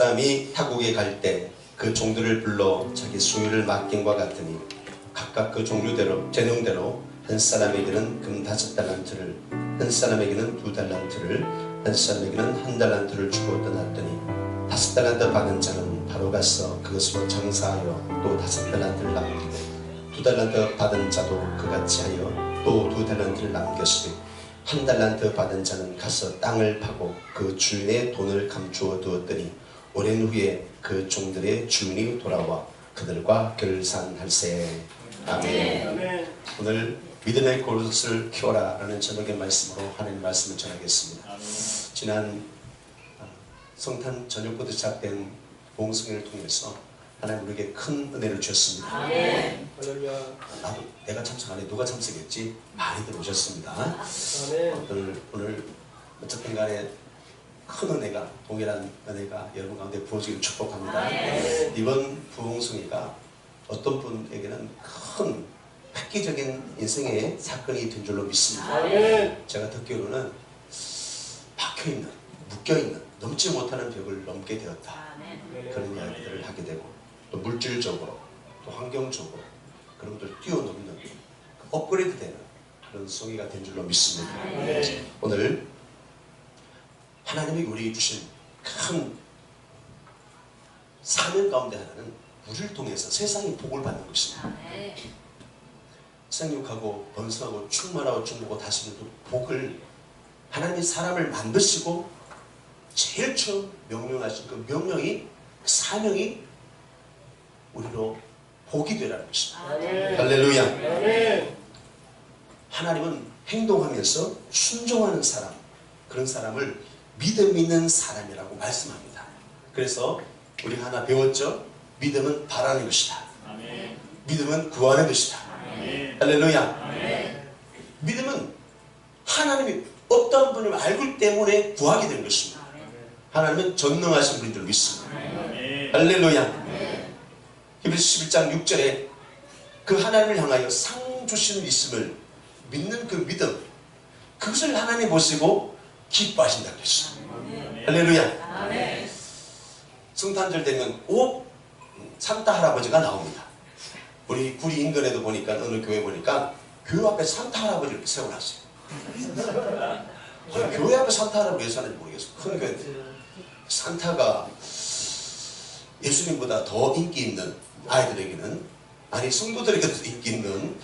사람이 타국에 갈 때 그 종들을 불러 자기 소유를 맡김과 같으니 각각 그 종류대로 재능대로 한 사람에게는 금 5달란트를, 한 사람에게는 2달란트를, 한 사람에게는 1달란트를 주고 떠났더니 5달란트 받은 자는 바로 가서 그것으로 장사하여 또 5달란트를 남기고 2달란트 받은 자도 그같이 하여 또 2달란트를 남겼으니 1달란트 받은 자는 가서 땅을 파고 그 주인의 돈을 감추어 두었더니 오랜 후에 그 종들의 주인이 돌아와 그들과 결산할세. 아멘. 아멘. 오늘 믿음의 그릇을 키워라 라는 제목의 말씀으로 하나님의 말씀을 전하겠습니다. 아멘. 지난 성탄 저녁부터 시작된 봉성회를 통해서 하나님 우리에게 큰 은혜를 주셨습니다. 아멘. 나도 내가 참석 안 해 누가 참석했지? 많이들 오셨습니다. 아멘. 오늘 어쨌든 간에 큰 은혜가, 동일한 은혜가 여러분 가운데 부어지기를 축복합니다. 아멘. 이번 부흥성회가 어떤 분에게는 큰 획기적인 인생의 사건이 된 줄로 믿습니다. 아멘. 제가 듣기로는 박혀있는, 묶여있는, 넘지 못하는 벽을 넘게 되었다. 아멘. 그런 이야기들을 하게 되고 또 물질적으로 또 환경적으로 그런 것들을 뛰어넘는 업그레이드 되는 그런 성회가 된 줄로 믿습니다. 아멘. 오늘 하나님이 우리에게 주신 큰 사명 가운데 하나는 우리를 통해서 세상이 복을 받는 것입니다. 생육하고 번성하고 충만하고 충만하고 다스리는 그 복을 하나님이 사람을 만드시고 제일 처음 명령하신 그 명령이, 그 사명이 우리로 복이 되라는 것입니다. 할렐루야. 하나님은 행동하면서 순종하는 사람, 그런 사람을 믿음 있는 사람이라고 말씀합니다. 그래서 우리 하나 배웠죠? 믿음은 바라는 것이다. 아멘. 믿음은 구하는 것이다. 아멘. 할렐루야. 아멘. 믿음은 하나님이 어떤 분을 알기 때문에 구하게 되는 것입니다. 아멘. 하나님은 전능하신 분인 줄 믿습니다. 아멘. 할렐루야. 아멘. 히브리서 11장 6절에 그 하나님을 향하여 상 주시는 있음을 믿는 그 믿음, 그것을 하나님 보시고 기뻐하신다는 것입니다. 할렐루야. 아멘. 성탄절 되면 꼭 산타 할아버지가 나옵니다. 우리 구리 인근에도 보니까, 어느 교회 보니까 교회 앞에 산타 할아버지를 세워놨어요. 교회 앞에 산타 할아버지 왜 사는지 모르겠어요. 큰 교회. 산타가 예수님보다 더 인기 있는 아이들에게는, 아니 성도들에게도 인기 있는,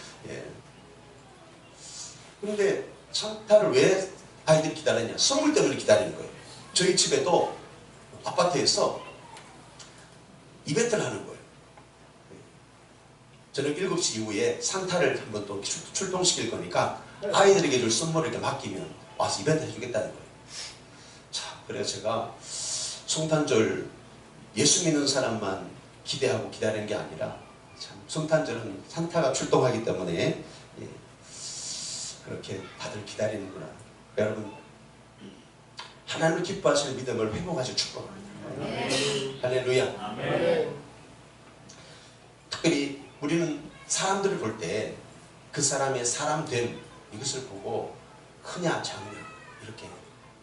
그런데 산타를 왜 아이들이 기다리냐? 선물 때문에 기다리는 거예요. 저희 집에도 아파트에서 이벤트를 하는 거예요. 저녁 7시 이후에 산타를 한번 또 출동시킬 거니까 아이들에게 줄 선물을 이렇게 맡기면 와서 이벤트 해주겠다는 거예요. 자, 그래서 제가 성탄절 예수 믿는 사람만 기대하고 기다리는 게 아니라, 참 성탄절은 산타가 출동하기 때문에 그렇게 다들 기다리는구나. 여러분, 하나님을 기뻐하시는 믿음을 회복하시길 축복합니다. 할렐루야. 아멘. 특별히 우리는 사람들을 볼 때 그 사람의 사람됨, 이것을 보고 크냐 작냐 이렇게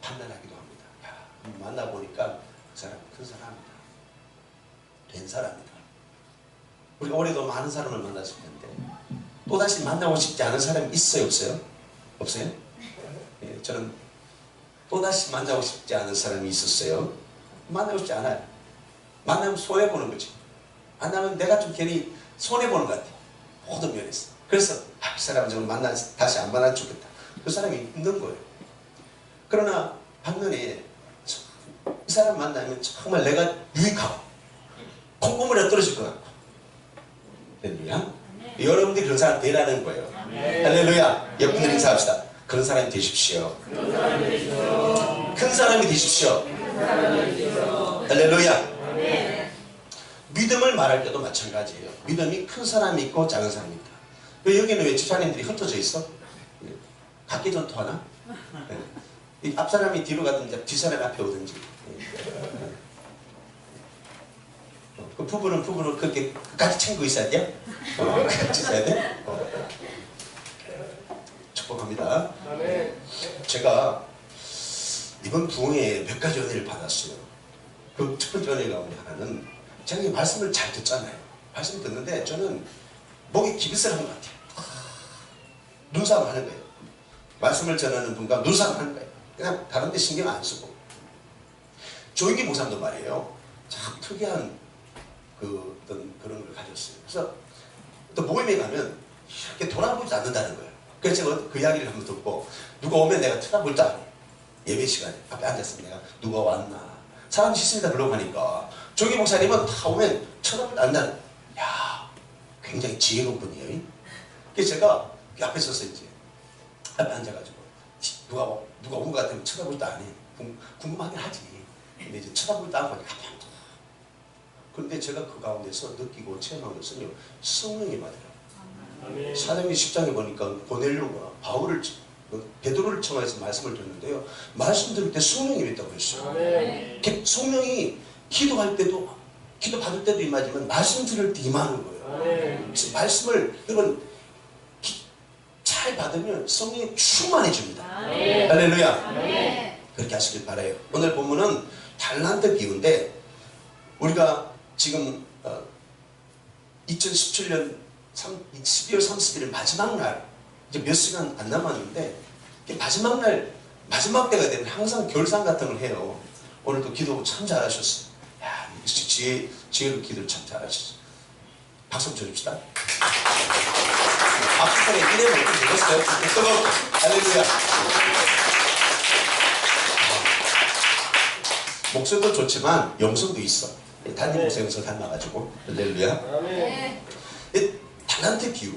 판단하기도 합니다. 야, 만나보니까 그 사람 큰 사람이다, 된 사람이다. 우리가 올해도 많은 사람을 만났을 텐데 또다시 만나고 싶지 않은 사람이 있어요, 없어요? 없어요? 예, 저는 또다시 만나고 싶지 않은 사람이 있었어요. 만나고 싶지 않아요. 만나면 손해보는 거지. 만나면 내가 좀 괜히 손해보는 것 같아요. 모든 면에서. 그래서 그 사람은 정말 다시 안 만나면 좋겠다. 그 사람이 있는 거예요. 그러나 반면에 이 사람 만나면 정말 내가 유익하고 콩고물에 떨어질 것 같고. 할렐루야. 여러분들이 그런 사람 되라는 거예요. 할렐루야. 옆분들 인사합시다. 그런 사람이 되십시오. 큰 사람이 되십시오. 할렐루야. 믿음을 말할 때도 마찬가지예요. 믿음이 큰 사람이 있고 작은 사람이 있다. 왜 여기는 왜 집사님들이 흩어져 있어? 각기 전투하나? 앞사람이 뒤로 가든지 뒷사람이 앞에 오든지. 그 부부는 그렇게 같이 챙기고 있어야 돼요? 같이 있어야 돼? 축복합니다. 제가 이번 부흥회에 몇 가지 은혜를 받았어요. 그 첫 번째 은혜 가운데 하나는 제가 이 말씀을 잘 듣잖아요. 말씀 듣는데 저는 목이 기비슬한 것 같아요. 눈싸움 하는 거예요. 말씀을 전하는 분과 눈싸움 하는 거예요. 그냥 다른 데 신경 안 쓰고. 조인기 목사님도 말이에요. 참 특이한 어떤 그런 걸 가졌어요. 그래서 또 모임에 가면 이렇게 돌아보지 않는다는 거예요. 그래서 제가 그 이야기를 한번 듣고 누가 오면 내가 쳐다볼 줄 알아요. 예배 시간에 앞에 앉았으면 내가 누가 왔나. 사람이 싫습니다 그러고 하니까 조인기 목사님은 다 오면 쳐다보지 않는다는 거예요. 야, 굉장히 지혜로운 분이에요. 그래서 제가 앞에 서서 이제 앞에 앉아가지고 누가 온 것 같으면 쳐다볼 때 안 해. 궁금하긴 하지. 근데 이제 쳐다볼 때 안 하고 앞에 앉아. 그런데 제가 그 가운데서 느끼고 체험한 것은요, 성령이 맞아요. 사도행전 10장에 보니까 고넬료가 바울을 베드로를 청하여서 말씀을 듣는데요, 말씀 들을 때 성령이 있다고 했어요. 성령이 기도할 때도, 기도 받을 때도 임하지만 말씀 들을 때 임하는 거예요. 말씀을 여러분 잘 받으면 성령이 충만해집니다. 할렐루야. 그렇게 하시길 바라요. 오늘 본문은 달란트 비유인데, 우리가 지금 2017년 12월 31일 마지막 날, 이제 몇 시간 안 남았는데, 마지막 날, 마지막 때가 되면 항상 결산 같은 걸 해요. 오늘도 기도 참 잘하셨어요. 야, 지혜로 기도를 참 잘하셨어요. 박수 쳐줍시다. 박수판에 이름을 이렇게 적었어요. 뜨겁게. 할렐루야. 목소리도 좋지만 영성도 있어. 담임 목사님에서 닮아가지고. 할렐루야. 달란트 비유.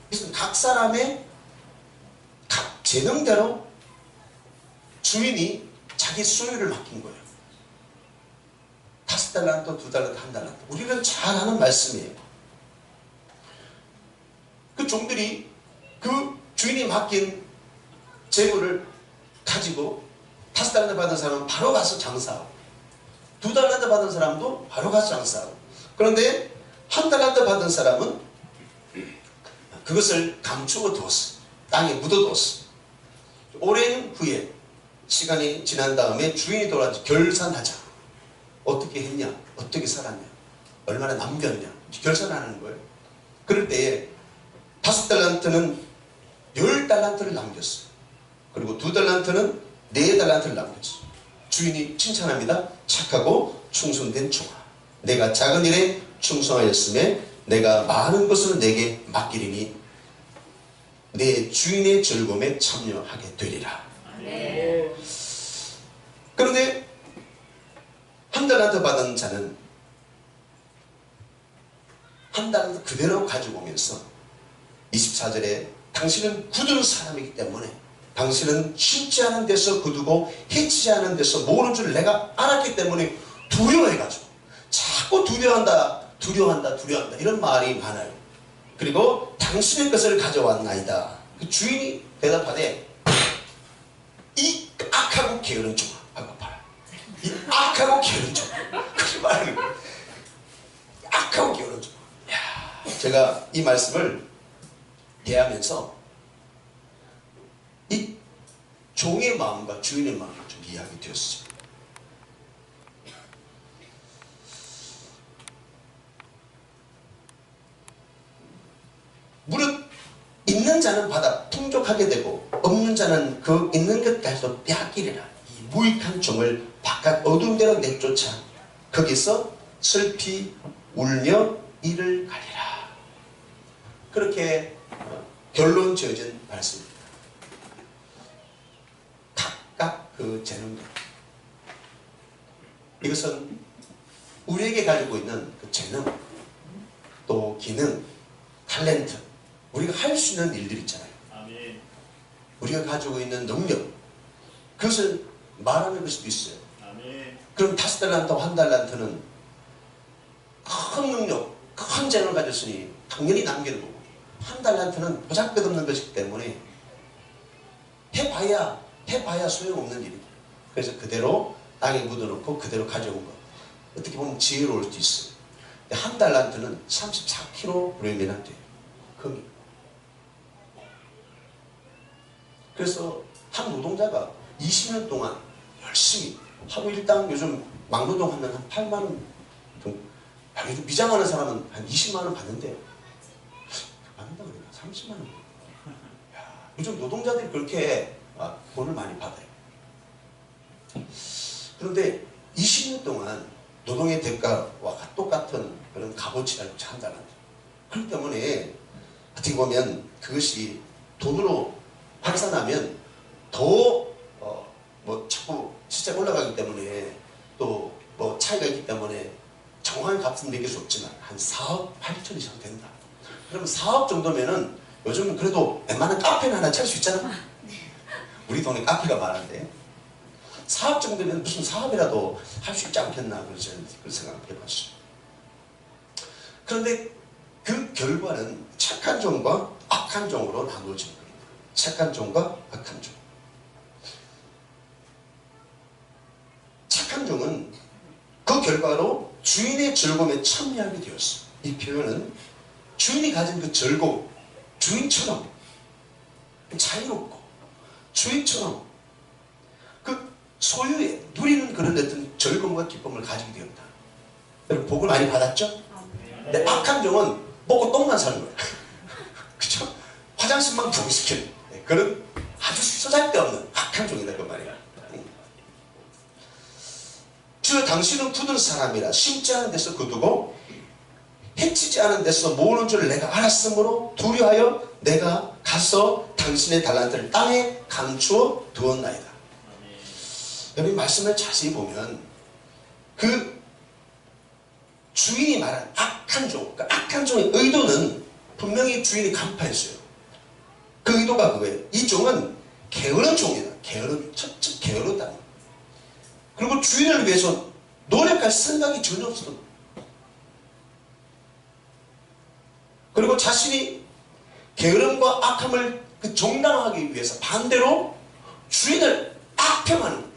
그래서 각 사람의 각 재능대로 주인이 자기 소유를 맡긴 거예요. 5달란트, 2달란트, 1달란트. 우리는 잘 아는 말씀이에요. 그 종들이 그 주인이 맡긴 재물을 가지고 5달란트 받은 사람은 바로 가서 장사하고, 2달란트 받은 사람도 바로 가서 장사하고, 그런데 1달란트 받은 사람은 그것을 감추어 두었어. 땅에 묻어두었어. 오랜 후에 시간이 지난 다음에 주인이 돌아와서 결산하자. 어떻게 했냐? 어떻게 살았냐? 얼마나 남겼냐? 결산하는 거예요. 그럴 때에 5달란트는 10달란트를 남겼어요. 그리고 2달란트는 4달란트를 남겼어요. 주인이 칭찬합니다. 착하고 충성된 종아, 내가 작은 일에 충성하였음에 내가 많은 것을 내게 맡기리니 내 주인의 즐거움에 참여하게 되리라. 그런데 1달란트 받은 자는 1달란트 그대로 가지고 오면서 24절에 당신은 굳은 사람이기 때문에 당신은 심지 않은 데서 굳고 해치지 않은 데서 모르는 줄 내가 알았기 때문에 두려워해가지고 자꾸 두려워한다 이런 말이 많아요. 그리고 당신의 것을 가져왔나이다. 그 주인이 대답하되 이 악하고 게으른 종아 하고 봐요. 이 악하고 게으른 종아 그렇게 말하는 거예요. 악하고 게으른 종아. 제가 이 말씀을 대하면서 이 종의 마음과 주인의 마음을 좀 이해하게 되었어요. 무릇 있는 자는 받아 풍족하게 되고 없는 자는 그 있는 것까지도 빼앗기리라. 이 무익한 종을 바깥 어두운 데로 내쫓아 거기서 슬피 울며 이를 가리라. 그렇게 결론 지어진 말씀입니다. 각각 그 재능들, 이것은 우리에게 가지고 있는 그 재능, 또 기능, 탤런트, 우리가 할 수 있는 일들 있잖아요. 아멘. 우리가 가지고 있는 능력, 그것을 말하는 것도 있어요. 아멘. 그럼 5달란트, 1달란트는 큰 능력, 큰 재능을 가졌으니 당연히 남기는 거고, 1달란트는 보잘것없는 것이기 때문에 해봐야 소용없는 일입니다. 그래서 그대로 땅에 묻어놓고 그대로 가져온 것, 어떻게 보면 지혜로울 수도 있어요. 1달란트는 34kg이나 돼요. 금이. 그래서 한 노동자가 20년 동안 열심히 하루 일당 요즘 막노동하면 한 8만 원 정도. 요즘 미장하는 사람은 한 20만 원 받는데요. 받는다 그러나 30만 원. 야, 요즘 노동자들이 그렇게 돈을 많이 받아요. 그런데 20년 동안 노동의 대가와 똑같은 그런 값어치를 한다는 거죠. 그렇기 때문에 어떻게 보면 그것이 돈으로 환산하면 더 뭐 자꾸 시세가 올라가기 때문에 또 뭐 차이가 있기 때문에 정확한 값은 매길 수 없지만 한 4억 8천 이상 된다. 그러면 4억 정도면은 요즘은 그래도 웬만한 카페는 하나 찰 수 있잖아. 우리 동네 카페가 많은데 4억 정도면 무슨 사업이라도 할 수 있지 않겠나 그런 생각을 해봤어요. 그런데 그 결과는 착한 종과 악한 종으로 나누어지는 겁니다. 착한 종과 악한 종. 착한 종은 그 결과로 주인의 즐거움에 참여하게 되었어. 이 표현은 주인이 가진 그 즐거움, 주인처럼 자유롭고 주인처럼 그 소유에 누리는 그런 어떤 즐거움과 기쁨을 가지게 되었다. 여러분 복을 많이 받았죠? 근데 악한 종은 먹고 똥만 사는 거야. 그쵸? 화장실만 부부시키는 그런 아주 쓰잘데없는 악한 종이다 그 말이야. 주 당신은 굳은 사람이라 심지 않은 데서 거두고 해치지 않은 데서 모으는 줄 내가 알았으므로 두려하여 내가 가서 당신의 달란트를 땅에 감추어 두었나이다. 여러분 말씀을 자세히 보면 그 주인이 말한 악한 종, 그러니까 악한 종의 의도는 분명히 주인이 간파했어요. 그 의도가 그거예요. 이 종은 게으른 종이다. 척척 게으르다. 그리고 주인을 위해서 노력할 생각이 전혀 없어. 그리고 자신이 게으름과 악함을 정당화하기 위해서 반대로 주인을 악평하는 거예요.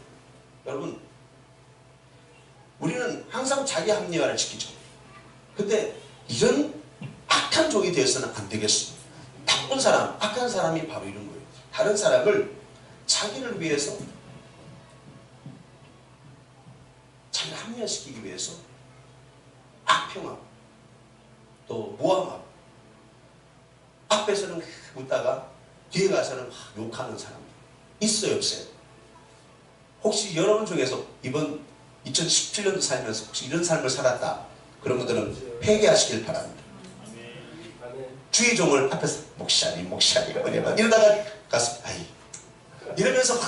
여러분 우리는 항상 자기 합리화를 지키죠. 근데 이런 악한 종이 되어서는 안 되겠습니다. 나쁜 사람, 악한 사람이 바로 이런 거예요. 다른 사람을 자기를 위해서 자기를 합리화시키기 위해서 악평하고 또 모함하고 앞에서는 웃다가 뒤에 가서는 욕하는 사람들 있어요 없어요? 혹시 여러분 중에서 이번 2017년도 살면서 혹시 이런 삶을 살았다 그런 분들은 회개하시길 바랍니다. 주의 종을 앞에서 목사님 이러다가 가서 아이 이러면서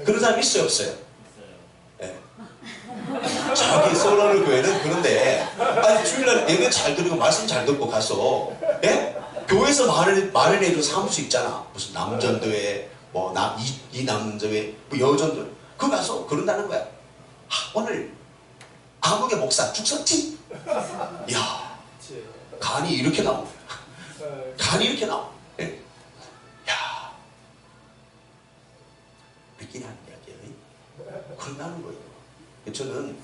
그런 사람 있어요 없어요? 네. 저기 솔로를 교회는 그런데 아니 주일날 예배 잘 드리고 말씀 잘 듣고 가서 예? 교회에서 마련해준 사무실 있잖아. 무슨 남전도회 뭐 이 남전도회 뭐 여전도회 그거 가서 그런다는 거야. 오늘 아무개 목사 죽었지? 야 간이 이렇게 나온 거야. 간이 이렇게 나와. 예? 야 믿긴 하는 이야기예요. 그런다는 거예요. 저는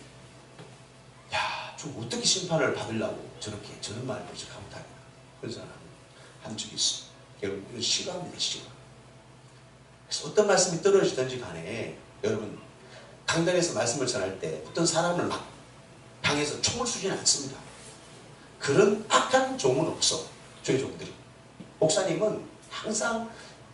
좀 어떻게 심판을 받으려고 저렇게 저런 말을 하고 다니나 그런 사람 한 적이 있어. 여러분 이건 싫어합니다. 싫어. 그래서 어떤 말씀이 떨어지든지 간에 여러분 강단에서 말씀을 전할 때 어떤 사람을 막 향해서 총을 쏘지는 않습니다. 그런 악한 종은 없어. 저희 종들이. 목사님은 항상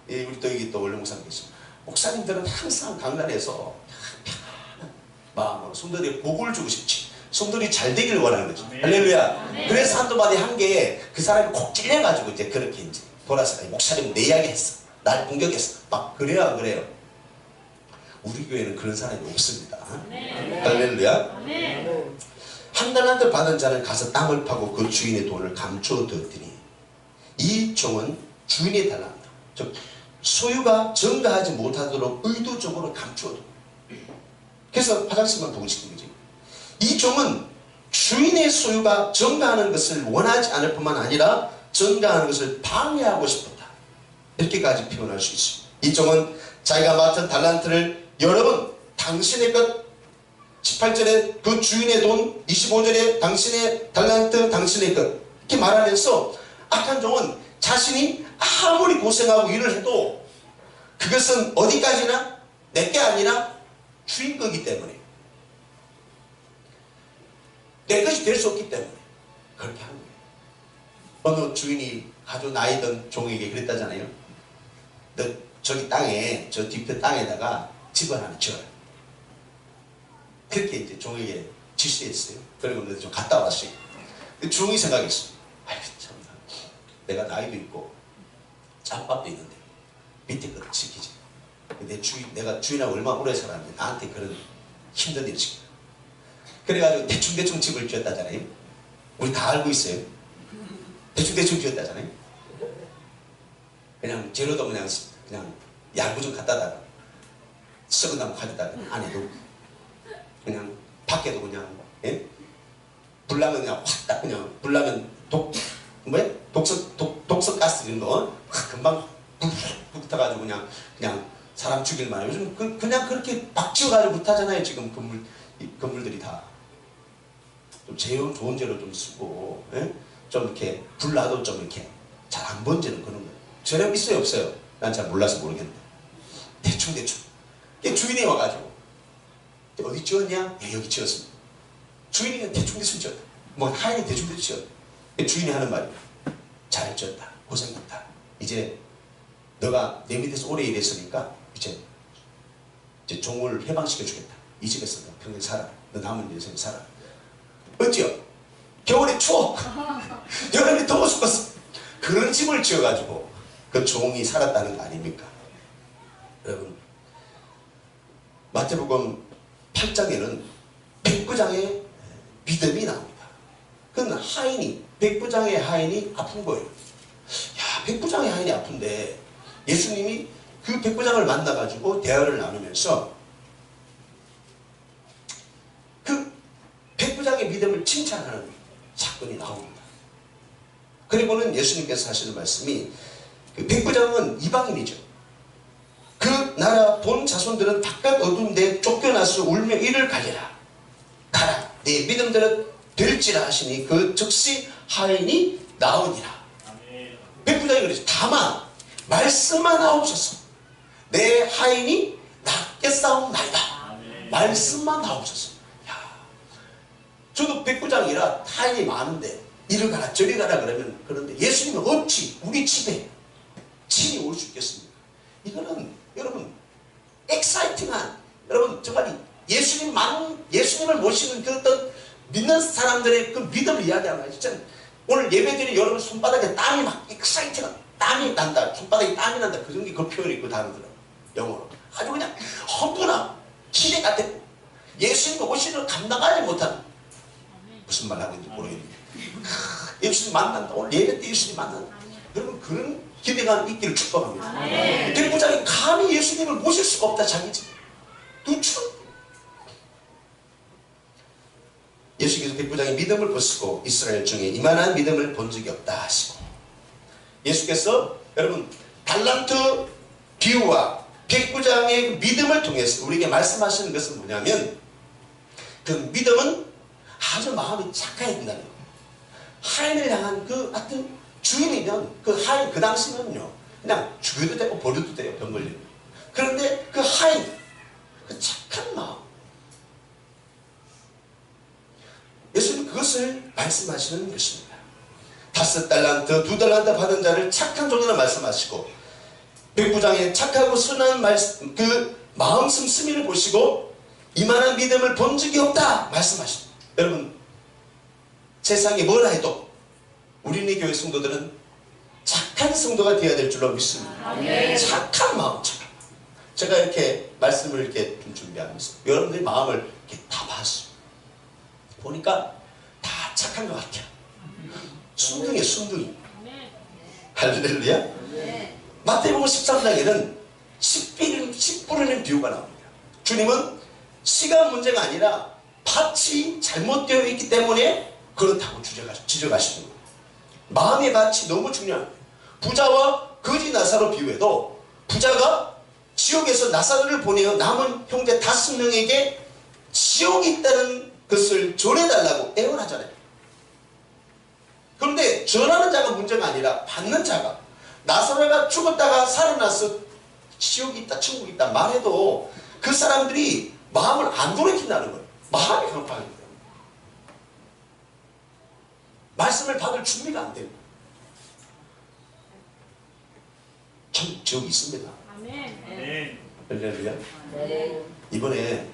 우리 또 여기 또 원래 목사님 계십니다. 목사님들은 항상 강단에서 편안한 마음으로 성도들이 복을 주고 싶지. 성도들이 잘 되기를 원하는 거지. 할렐루야. 그래서 한두 마디 한 게 그 사람이 콕 찔려가지고 이제 그렇게 이제 돌아서 목사님 내 이야기 했어. 날 공격했어. 막 그래요 안 그래요? 우리 교회는 그런 사람이 없습니다. 할렐루야. 한 달란트 받은 자는 가서 땅을 파고 그 주인의 돈을 감추어 두었더니 이 종은 주인의 달란트 즉 소유가 증가하지 못하도록 의도적으로 감추어 두. 그래서 화장실만 보고 싶은 거지. 이 종은 주인의 소유가 증가하는 것을 원하지 않을 뿐만 아니라 증가하는 것을 방해하고 싶었다. 이렇게까지 표현할 수 있습니다. 이 종은 자기가 맡은 달란트를 여러 번 당신의 것 18절에 그 주인의 돈 25절에 당신의 달란트 당신의 것 이렇게 말하면서 악한 종은 자신이 아무리 고생하고 일을 해도 그것은 어디까지나 내게 아니라 주인 거기 때문에 내 것이 될 수 없기 때문에 그렇게 하는 거예요. 어느 주인이 아주 나이 든 종에게 그랬다잖아요. 너 저기 땅에, 저 뒤편 땅에다가 집을 하나 지어라. 그렇게 이제 종에게 지시했어요. 그리고 너 좀 갔다 왔어요. 종이 생각했어. 아이고 참나, 내가 나이도 있고 짬밥도 있는데 밑에 것도 지키지. 내가 주인하고 얼마나 오래 살았는데 나한테 그런 힘든 일을 시켜. 그래가지고 대충대충 집을 지었다잖아요. 우리 다 알고 있어요. 대충대충 지었다잖아요. 그냥 재료도 그냥 야구 좀 갖다다가 썩은 나무 가져다가 안에도 그냥 밖에도 그냥 예? 불나면 그냥 확 딱 그냥 불나면 독성 가스 이런 거 금방 불 타가지고 그냥 사람 죽일 만한 요즘 그냥 그렇게 막 지어가지고 못하잖아요. 지금 건물들이 다 좀 좋은 재료 좀 쓰고 예? 좀 이렇게 불나도 좀 이렇게 잘 안 번지는 그런 거. 재료 있어요 없어요? 난 잘 몰라서 모르겠는데 대충 주인이 와가지고 어디 지었냐? 예, 여기 지었습니다. 주인이 대충 지었다. 뭐 하얀이 대충 지었다. 주인이 하는 말이 잘 지었다. 고생했다. 이제 너가 내 밑에서 오래 일했으니까 이제 종을 해방시켜 주겠다. 이 집에서 너 평생 살아. 너 남은 인생 살아. 어찌요? 겨울에 추워. 여름에 더워 죽었어. 그런 집을 지어가지고 그 종이 살았다는 거 아닙니까? 여러분, 마태복음 8장에는 백부장의 믿음이 나옵니다. 그건 백부장의 하인이 아픈 거예요. 야, 백부장의 하인이 아픈데 예수님이 그 백부장을 만나가지고 대화를 나누면서 그 백부장의 믿음을 칭찬하는 사건이 나옵니다. 그리고는 예수님께서 하시는 말씀이 그 백부장은 이방인이죠. 그 나라 본 자손들은 바깥 어두운 데 쫓겨나서 울며 이를 갈리라. 가라. 네 믿음대로 될지라 하시니 그 즉시 하인이 나으니라. 백부장이 그러죠. 다만 말씀만 하옵소서. 내 하인이 낫게 싸움나이다. 말씀만 하옵소서. 야, 저도 백부장이라 하인이 많은데 이리 가라 저리 가라 그러면 그런데 예수님은 어찌 우리 집에 친히 올 수 있겠습니까? 이거는 여러분 엑사이팅한 여러분 정말 예수님을 모시는 그 어떤 믿는 사람들의 그 믿음을 이야기하는 거예요. 진짜 오늘 예배드린 여러분 손바닥에 땀이 막 엑사이팅한 땀이 난다. 손바닥에 땀이 난다. 그 정도 그 표현이 있고 단어들은 영어로 아주 그냥 허분한 기대 같은 예수님 오시는 걸 감당하지 못하는 무슨 말 하고 있는지 모르겠는데 예수님 만난다. 오늘 예배 때 예수님 만난다. 여러분 그런 기대가 있기를 축복합니다. 백부장이 감히 예수님을 모실 수가 없다. 자기 집 누추 예수께서 백부장의 믿음을 벗고 이스라엘 중에 이만한 믿음을 본 적이 없다 하시고 예수께서 여러분 달란트 비유와 백부장의 믿음을 통해서 우리에게 말씀하시는 것은 뭐냐면 그 믿음은 아주 마음이 착해야 된다는 거예요. 하인을 향한 그 하여튼 주인이면 그 하인 그 당시면요 그냥 죽여도 되고 버려도 돼요. 병 걸리면. 그런데 그 하인 그 착한 마음 예수님 그것을 말씀하시는 것입니다. 5달란트 2달란트 받은 자를 착한 종이라 말씀하시고 백부장의 착하고 선한 그 마음 씀씀이를 보시고 이만한 믿음을 본 적이 없다 말씀하십니다. 여러분 세상에 뭐라 해도 우리네 교회 성도들은 착한 성도가 되어야 될 줄로 믿습니다. 착한 마음, 착한 마음. 제가 이렇게 말씀을 이렇게 좀 준비하면서 여러분들의 마음을 이렇게 다 봤어요. 보니까 다 착한 것 같아요. 순둥이에요, 순둥이. 할렐루야. 마태복음 13장에는 10 뿌리는 비유가 나옵니다. 주님은 시간 문제가 아니라 밭이 잘못되어 있기 때문에 그렇다고 지적하시는 거예요. 마음의 밭이 너무 중요한 거예요. 부자와 거지 나사로 비유해도 부자가 지옥에서 나사로를 보내어 남은 형제 5명에게 지옥이 있다는 것을 전해달라고 애원하잖아요. 그런데 전하는 자가 문제가 아니라 받는 자가 나사로가 죽었다가 살아나서 지옥이 있다 천국이 있다 말해도 그 사람들이 마음을 안 돌이킨다는 거예요. 마음이 강팍합니다. 말씀을 받을 준비가 안 됩니다. 참 지옥이 있습니다. 아멘. 할렐루야. 네. 이번에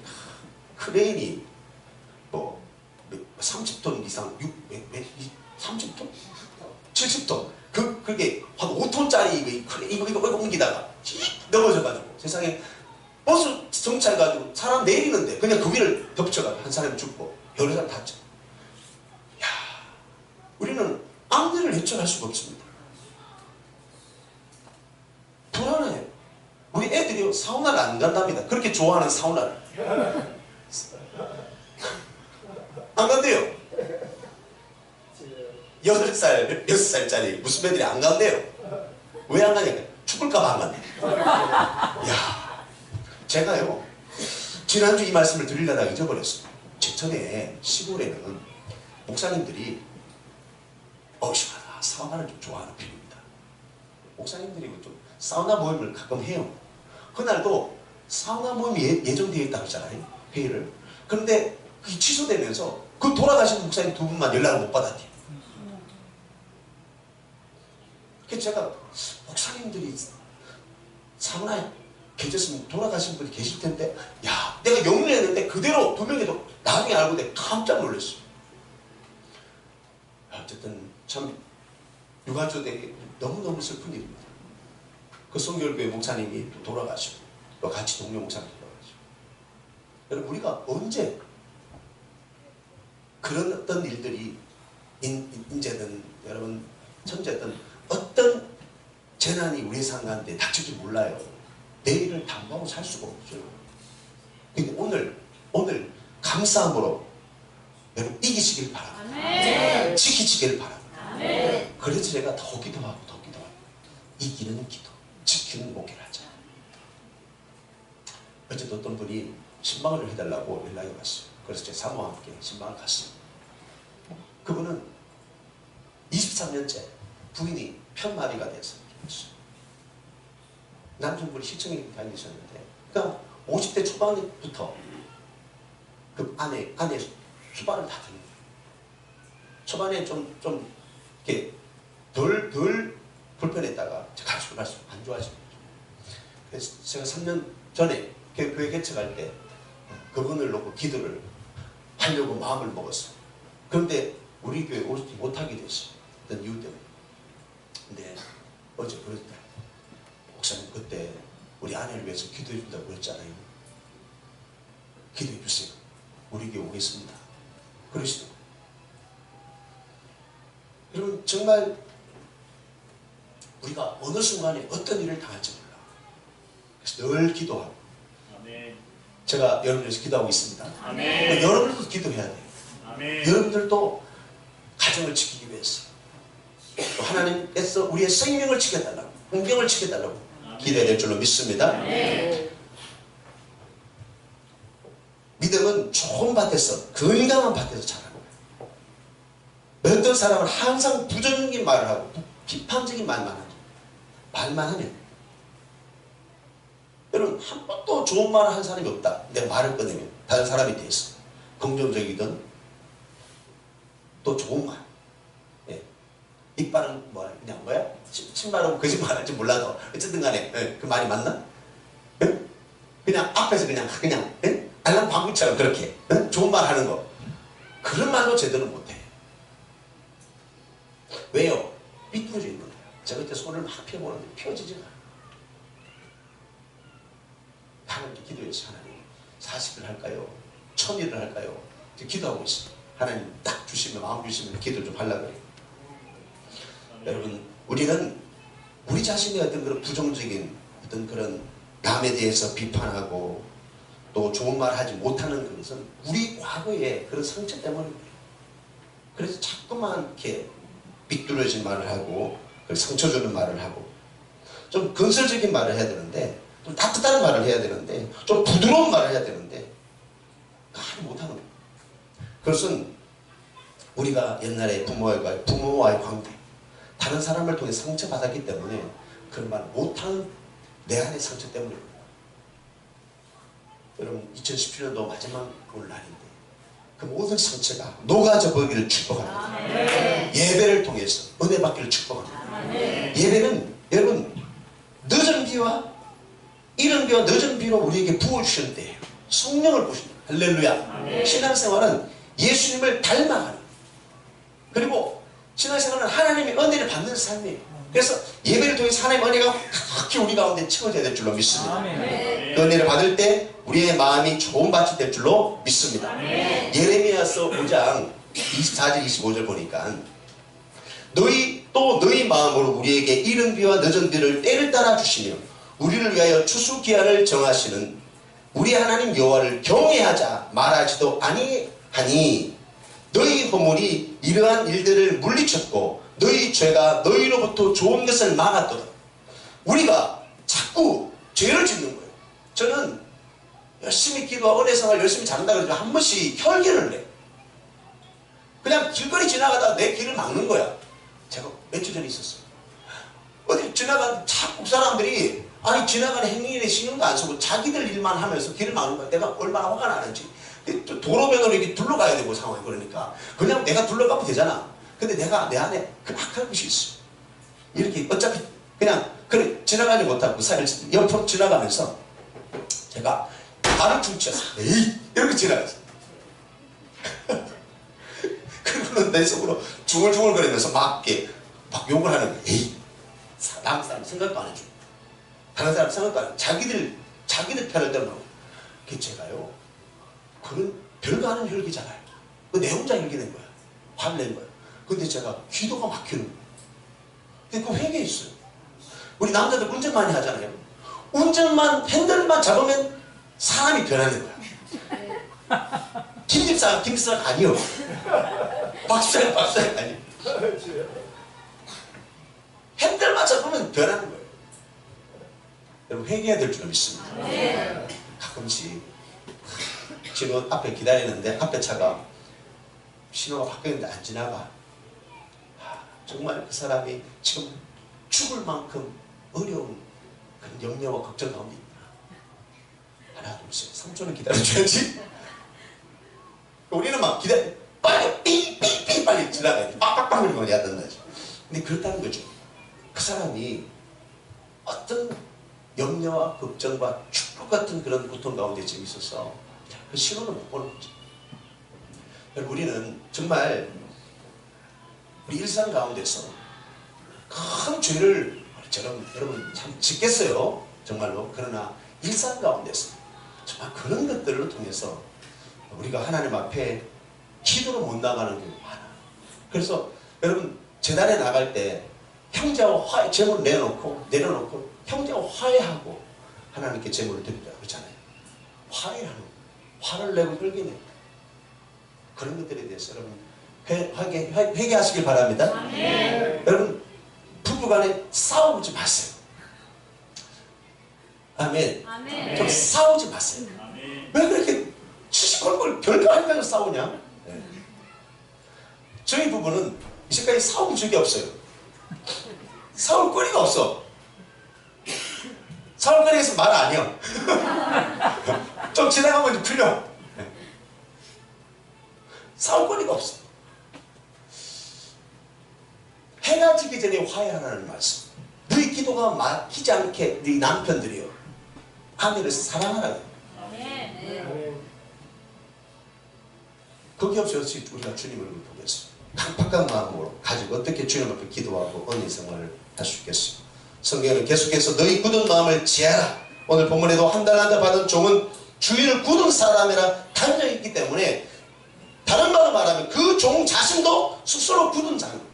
크레인이 뭐 30톤 이상 30톤? 70톤 그게 한 5톤짜리 이거 옮기다가 넘어져가지고 세상에 버스 정차해가지고 사람 내리는데 그냥 그 위를 덮쳐가지고 한 사람이 죽고 여러 사람 다쳐. 야, 우리는 안전을 해결할 수가 없습니다. 불안해요. 우리 애들이 사우나를 안 간답니다. 그렇게 좋아하는 사우나를 안 간대요. 8살, 6살짜리 무슨 애들이 안 간대요. 왜 안 가냐니까 죽을까봐 안 간대. 야, 제가요 지난주 이 말씀을 드리려다 잊어버렸어요. 제천에 시골에는 목사님들이 시원하다 사우나를 좀 좋아하는 편입니다. 목사님들이 좀 사우나 모임을 가끔 해요. 그날도 사우나 모임이 예정되어 있다고 했잖아요. 회의를. 그런데 그게 취소되면서 그 돌아가신 목사님 2분만 연락을 못 받았대요. 그래서 제가 목사님들이 사우나에 계셨으면 돌아가신 분이 계실 텐데 야 내가 영문을 했는데 그대로 2명이도 나중에 알고 내가 깜짝 놀랐어요. 어쨌든 참 유가족에게 너무너무 슬픈 일입니다. 그 성결교회 목사님이 또 돌아가시고 또 같이 동료 목사님 돌아가시고 여러분 우리가 언제 그런 어떤 일들이 인재든 여러분 천재든 어떤 재난이 우리 삶 가운데 닥칠지 몰라요. 내일을 담보하고 살 수가 없어요. 근데 오늘 감사함으로 여러분 이기시길 바랍니다. 아멘. 지키시길 바랍니다. 아멘. 그래서 제가 더 기도하고 이기는 기도, 지키는 목회를 하자. 어제 어떤 분이 신방을 해달라고 연락이 왔어요. 그래서 제 사모와 함께 신방을 갔어요. 그분은 23년째 부인이 편마비가 돼서 죽었어요. 남편분이 시청에 다니셨는데, 그러니까 50대 초반부터 그 안에 수발을 다 드는 거예요. 초반에 좀 이렇게 덜 불편했다가 갈수록 안 좋아지는 거죠. 그래서 제가 3년 전에 교회 개척할 때 그분을 놓고 기도를 하려고 마음을 먹었어요. 그런데 우리 교회 오지 못하게 됐어요. 어떤 이유 때문에. 근데 어제 그랬더라고요. 목사님 그때 우리 아내를 위해서 기도해 준다고 했잖아요. 기도해 주세요. 우리 교회 오겠습니다. 그러시더라고요. 여러분 정말 우리가 어느 순간에 어떤 일을 당할지 몰라. 그래서 늘 기도하고. 아멘. 제가 여러분에서 기도하고 있습니다. 아멘. 여러분들도 기도해야 돼요. 아멘. 여러분들도 가정을 지키기 위해서 또 하나님께서 우리의 생명을 지켜달라고, hun경을 지켜달라고 기도해야 될 줄로 믿습니다. 아멘. 믿음은 좋은 밭에서, 건강한 밭에서 자라는 거예요. 어떤 사람은 항상 부정적인 말을 하고 비판적인 말만 하죠. 말만 하면. 여러분 한 번도 좋은 말을 한 사람이 없다. 내가 말을 꺼내면 다른 사람에 대해서 긍정적이든 또 좋은 말. 예. 이빨은 뭐야? 그냥 뭐야? 신발하고 거짓말할지 몰라도 어쨌든 간에 예. 그 말이 맞나? 예? 그냥 앞에서 그냥 예? 알람 방구처럼 그렇게 예? 좋은 말 하는 거. 그런 말도 제대로 못해. 왜요? 삐뚤어져 있는 거야. 제가 그때 손을 막 펴보는데 펴지지가 않아. 하나님께 기도해서 하나님 40일 할까요? 1000일을 할까요? 기도하고 있어요. 하나님 딱 주시면 마음 주시면 기도 좀 하려고 해요. 여러분 우리는 우리 자신의 어떤 그런 부정적인 어떤 그런 남에 대해서 비판하고 또 좋은 말 하지 못하는 것은 우리 과거의 그런 상처 때문입니다. 그래서 자꾸만 이렇게 삐뚤어진 말을 하고 상처 주는 말을 하고 좀 건설적인 말을 해야 되는데 좀 따뜻한 말을 해야 되는데 좀 부드러운 말을 해야 되는데 하지 못하는 거예요. 그것은 우리가 옛날에 부모와의 관계 다른 사람을 통해 상처받았기 때문에 그런 말 못하는 내 안의 상처 때문입니다. 여러분 2017년도 마지막 오늘 날인데 그 모든 상처가 녹아져 버리기를 축복합니다. 은혜 받기를 축복합니다. 아멘. 예배는 여러분 늦은 비와 이른 비와 늦은 비로 우리에게 부어주시는 때예요. 성령을 부으십니다. 할렐루야. 아멘. 신앙생활은 예수님을 닮아가는, 그리고 신앙생활은 하나님의 은혜를 받는 삶이에요. 그래서 예배를 통해서 하나님의 은혜가 특히 우리 가운데 채워져야 될 줄로 믿습니다. 그 은혜를 받을 때 우리의 마음이 좋은 밭이 될 줄로 믿습니다. 예레미야서 5장 24절 25절 보니까 너희 마음으로 우리에게 이른 비와 늦은 비를 때를 따라 주시며 우리를 위하여 추수기한을 정하시는 우리 하나님 여호와를 경외하자 말하지도 아니하니 너희 허물이 이러한 일들을 물리쳤고 너희 죄가 너희로부터 좋은 것을 막았도다. 우리가 자꾸 죄를 짓는 거예요. 저는 열심히 기도하고 은혜생활 열심히 잘한다 그러지만 한 번씩 혈기를 내. 그냥 길거리 지나가다가 내 길을 막는 거야. 제가 며칠 전에 있었어요. 어디 지나가는 자꾸 사람들이 아니 지나가는 행인에 신경도 안 쓰고 자기들 일만 하면서 길을 막는 거야. 내가 얼마나 화가 나는지. 도로변으로 이렇게 둘러가야 되고 상황이 그러니까 그냥 내가 둘러가면 되잖아. 근데 내가 내 안에 그 악한 것이 있어. 이렇게 어차피 그냥 그래 지나가지 못하고 옆으로 지나가면서 제가 발을 퉁쳤어. 에이 이렇게 지나갔어. 그리고는 내 속으로 중얼중얼거리면서 막 욕을 하는 거야. 에이 다른 사람 생각도 안 해줘. 다른 사람 생각도 안 해줘. 자기들 편을 들고. 그 제가요 그건 별거 아닌 혈기잖아요. 그 내 혼자 혈기 낸 거야. 화를 낸 거야. 근데 제가 기도가 막히는 거예요. 근데 그 회개했어요. 우리 남자들 운전 많이 하잖아요. 운전만 핸들만 잡으면 사람이 변하는 거야. 김집사가 아니요. 박사가 아니요. 핸들만 잡으면 변하는 거예요. 여러분 회개해야 될 줄 믿습니다. 가끔씩 지금 앞에 기다리는데 앞에 차가 신호가 바뀌었는데 안 지나가. 정말 그 사람이 지금 죽을 만큼 어려운 그런 염려와 걱정 가운데 있다. 하나 둘 셋 3초는 기다려줘야지. 우리는 막 빨리 삐삐삐 빨리 지나가야 돼. 빡빡빡 그리고 해야 된다지. 근데 그렇다는 거죠. 그 사람이 어떤 염려와 걱정과 축복 같은 그런 고통 가운데 지금 있어서 그 신호를 못 보는 거죠. 우리는 정말 우리 일상 가운데서 큰 죄를 여러분 참 짓겠어요. 정말로. 그러나 일상 가운데서 정말 그런 것들을 통해서 우리가 하나님 앞에 기도로 못 나가는 게 많아. 그래서 여러분 제단에 나갈 때 형제와 제물을 내려놓고 형제와 화해하고 하나님께 제물을 드리자 그렇잖아요. 화해하는 거예요. 화를 내고 혈기내고 그런 것들에 대해서 여러분 회개하시길 바랍니다. 여러분 부부간에 싸우지 마세요. 아멘. 좀 싸우지 마세요. 왜 그렇게 시시콜콜 별거 아니면서 싸우냐? 네. 저희 부부는 이제까지 싸운 적이 없어요. 싸울 거리가 없어. 싸울 거리에서 말 안 해요. 좀 지나가면 이제 풀려. 네. 싸울 거리가 없어. 해가 지기 전에 화해하라는 말씀. 너희 기도가 막히지 않게 너희 남편들이요 아내를 사랑하라고. 거기 없어서 우리가 주님을 보겠어요. 강팍한 마음으로 가지고 어떻게 주님 앞에 기도하고 은혜 생활을 할 수 있겠어요. 성경은 계속해서 너희 굳은 마음을 지하라. 오늘 본문에도 한 달 한 달 받은 종은 주인을 굳은 사람이라 달려있기 때문에 다른 말로 말하면 그 종 자신도 스스로 굳은 자입니다.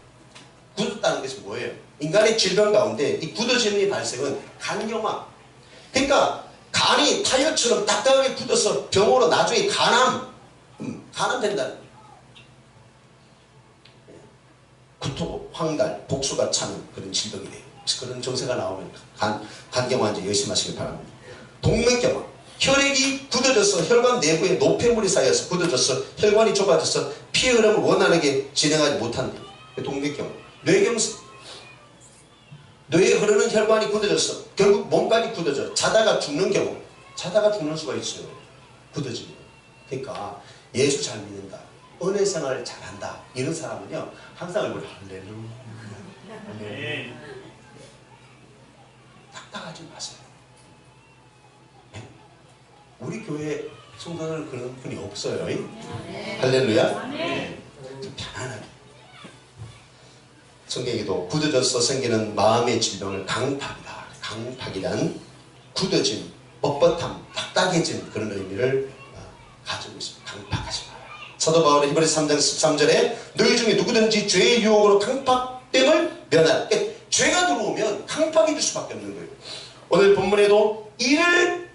굳었다는 것이 뭐예요? 인간의 질병 가운데 이 굳어짐의 발생은 간경화. 그러니까 간이 타이어처럼 딱딱하게 굳어서 병으로 나중에 간암된다는 거예요. 구토, 황달, 복수가 차는 그런 질병이 돼요. 그런 증세가 나오면 간경화인지 열심하시길 바랍니다. 동맥경화. 혈액이 굳어져서 혈관 내부에 노폐물이 쌓여서 굳어져서 혈관이 좁아져서 피 흐름을 원활하게 진행하지 못한다. 동맥경화. 뇌경색. 뇌에 흐르는 혈관이 굳어져서 결국 몸까지 굳어져 자다가 죽는 경우. 자다가 죽는 수가 있어요. 굳어지면. 그러니까 예수 잘 믿는다. 은혜 생활을 잘한다 이런 사람은요 항상 얼굴 할렐루야 아멘. 딱딱하지 마세요. 네? 우리 교회 성도들 그런 분이 없어요. 할렐루야. 좀 편안하게. 성경에도 굳어져서 생기는 마음의 질병을 강팍이다. 강팍이란 굳어짐, 뻣뻣함, 딱딱해진 그런 의미를 가지고 있습니다. 강팍하지 마라. 사도 바울의 히브리서 3장 13절에 너희 중에 누구든지 죄의 유혹으로 강팍됨을 면하라. 그러니까 죄가 들어오면 강팍해질 수밖에 없는 거예요. 오늘 본문에도 이를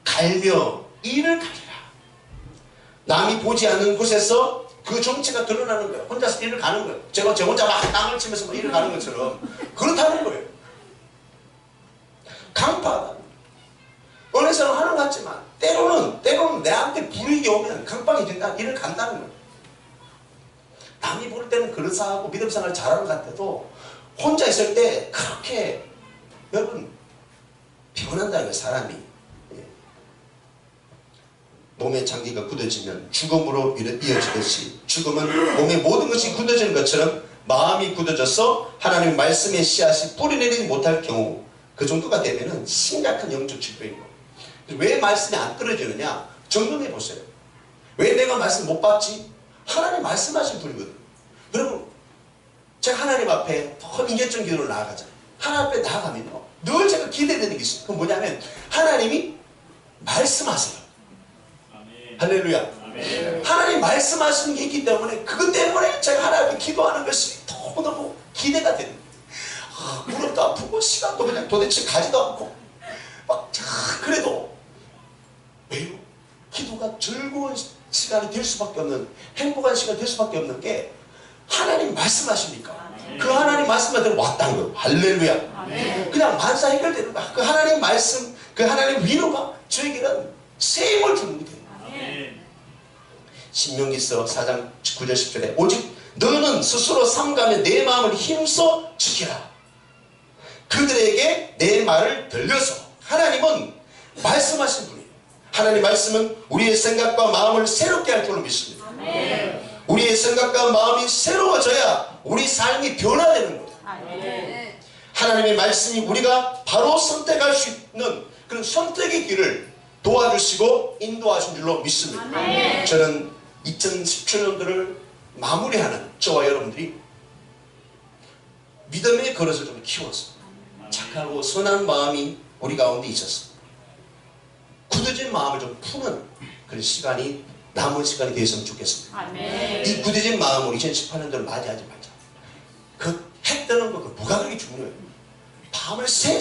갈며 이를 가리라. 남이 보지 않는 곳에서 그 정체가 드러나는 거예요. 혼자서 일을 가는 거예요. 제가 저 혼자 막 땅을 치면서 막 일을 가는 것처럼 그렇다는 거예요. 강팍하다. 은혜생활 하는 것 같지만 때로는 내한테 불이익이 오면 강팍해진다. 일을 간다는 거예요. 남이 볼 때는 그럴싸하고 믿음생활 잘하는 것 같아도 혼자 있을 때 그렇게 여러분 피곤한다 이거 사람이. 몸의 장기가 굳어지면 죽음으로 이어지듯이 죽음은 몸의 모든 것이 굳어지는 것처럼 마음이 굳어져서 하나님의 말씀의 씨앗이 뿌리내리지 못할 경우 그 정도가 되면 심각한 영적 질병인 거예요. 왜 말씀이 안 떨어지느냐? 점검해 보세요. 왜 내가 말씀 못 받지? 하나님 말씀하신 분이거든. 여러분 제가 하나님 앞에 더 인격적 기도를 나아가잖아요. 하나님 앞에 나아가면요 늘 제가 기대되는 게 있어요. 그건 뭐냐면 하나님이 말씀하세요. 할렐루야. 아멘. 하나님 말씀하시는 게 있기 때문에 그것 때문에 제가 하나님께 기도하는 것이 너무너무 기대가 되는 거예요. 무릎도 아프고 시간도 그냥 도대체 가지도 않고 막 그래도 왜요? 기도가 즐거운 시간이 될 수밖에 없는 행복한 시간이 될 수밖에 없는 게 하나님 말씀하시니까 그 하나님 말씀대로 왔다는 거예요. 할렐루야. 그냥 만사 해결되는 거야. 그 하나님 말씀 그 하나님 위로가 저에게는 새 힘을 주는 게 돼요. 신명기서 4장 9절 10절에 오직 너는 스스로 삼가며 내 마음을 힘써 지키라. 그들에게 내 말을 들려서 하나님은 말씀하신 분이에요. 하나님 말씀은 우리의 생각과 마음을 새롭게 할 줄로 믿습니다. 우리의 생각과 마음이 새로워져야 우리 삶이 변화되는 거예요. 하나님의 말씀이 우리가 바로 선택할 수 있는 그런 선택의 길을 도와주시고 인도하신 줄로 믿습니다. 저는 2017년도를 마무리하는 저와 여러분들이 믿음의 그릇을 좀 키웠습니다. 착하고 선한 마음이 우리 가운데 있었습니다. 굳어진 마음을 좀 푸는 그런 시간이 남은 시간이 되었으면 좋겠습니다. 이 굳어진 마음으로 2018년도를 맞이하지 말자. 그 해 뜨는 거 뭐가 그렇게 중요해요? 밤을 새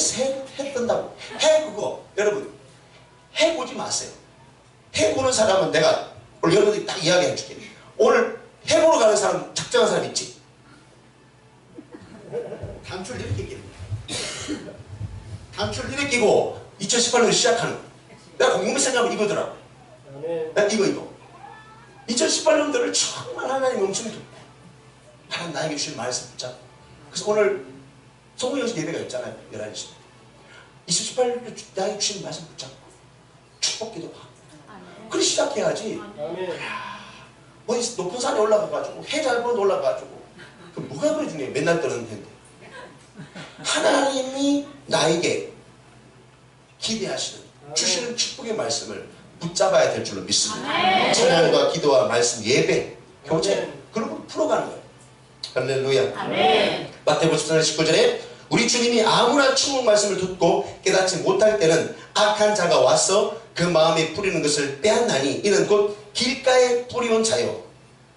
해 뜬다고. 해 그거 여러분 해 보지 마세요. 해 보는 사람은 내가 오늘 여러분들이 딱 이야기해 줄게. 오늘 해 보러 가는 사람 작정한 사람 있지? 단추를 이렇게 끼는 거야. 단추를 이렇게 끼고 2018년을 시작하는 거야. 내가 궁금해 생각하면 이거더라고. 난 이거 2018년도를 정말 하나님 엄청 하나님 나에게 주신 말씀 붙잡고 그래서 오늘 송구영식 예배가 있잖아요. 11시 2018년도 나에게 주신 말씀 붙잡고 축복 기도하고 그래 시작해야지. 뭐 높은 산에 올라가가지고 해 잘 보는데 올라가가지고 그 뭐가 그래 중요해. 맨날 떠는 해인데 하나님이 나에게 기대하시는 주시는 축복의 말씀을 붙잡아야 될 줄로 믿습니다. 찬양과 기도와 말씀 예배 교제 그런 걸 풀어가는 거예요. 할렐루야. 마태복음 14장 19절에 우리 주님이 아무나 충성 말씀을 듣고 깨닫지 못할 때는 악한 자가 와서 그 마음에 뿌리는 것을 빼앗나니 이는 곧 길가에 뿌리온 자요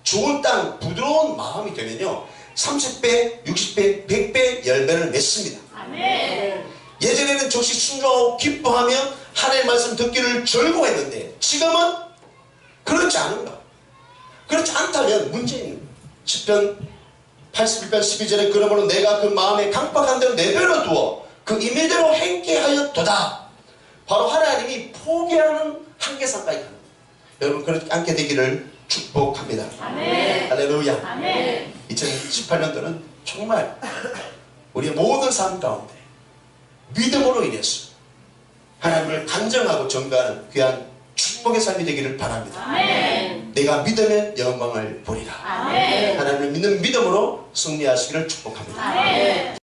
좋은 땅 부드러운 마음이 되면요 30배, 60배, 100배 열매를 맺습니다. 예전에는 즉시 순종하고 기뻐하며 하나님의 말씀 듣기를 즐거워했는데 지금은 그렇지 않은가? 그렇지 않다면 문제는 거예요. 시편 81편 12절에 그러므로 내가 그 마음에 강팍한 대로 내버려 두어 그 임의대로 행케 하였도다. 바로 하나님이 포기하는 한계상까지 가는 거예요. 여러분 그렇게 않게 되기를 축복합니다. 할렐루야. 2018년도는 정말 우리의 모든 삶 가운데 믿음으로 인해서 하나님을 간증하고 전가하는 귀한 축복의 삶이 되기를 바랍니다. 내가 믿으면 영광을 보리라. 아멘. 하나님을 믿는 믿음으로 승리하시기를 축복합니다. 아멘.